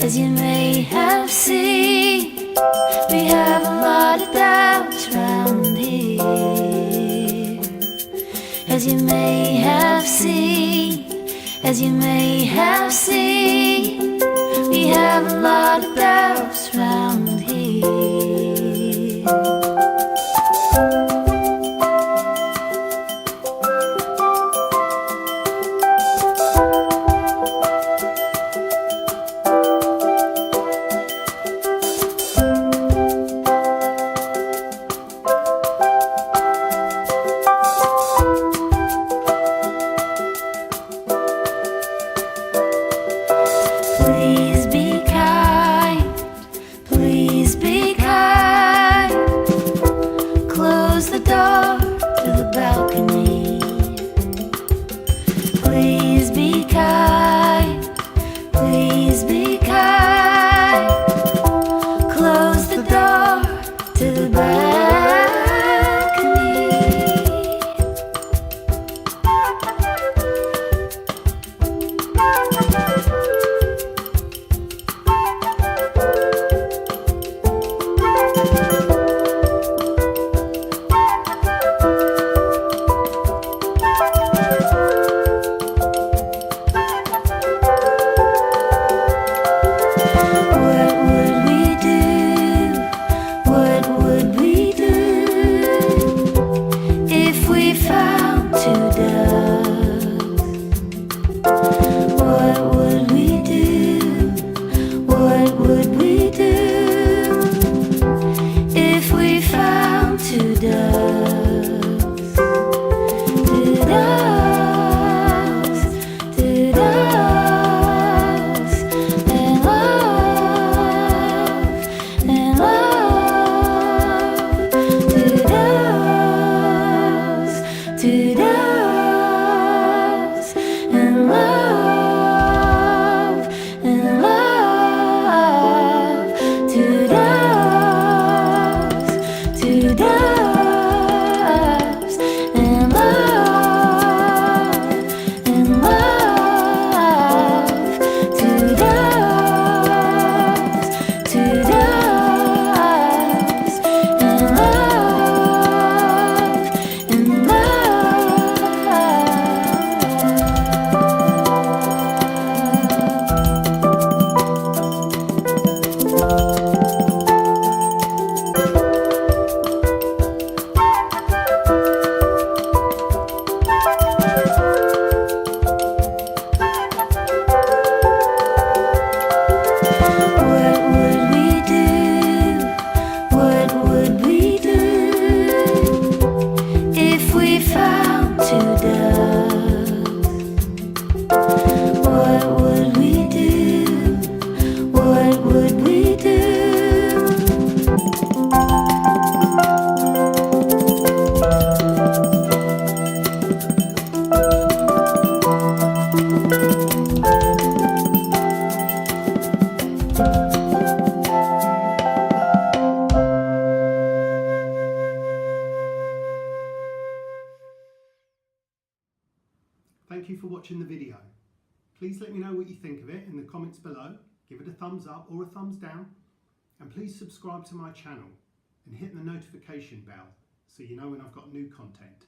As you may have seen, we have a lot of doubts round here. As you may have seen, as you may have seen, we have a lot of doubts round here. Please be kind, please be kind. Close the door to the balcony. Please be kind, please be kind. Close the door to the balcony. Thank you for watching the video. Please let me know what you think of it in the comments below. Give it a thumbs up or a thumbs down. And please subscribe to my channel and hit the notification bell so you know when I've got new content.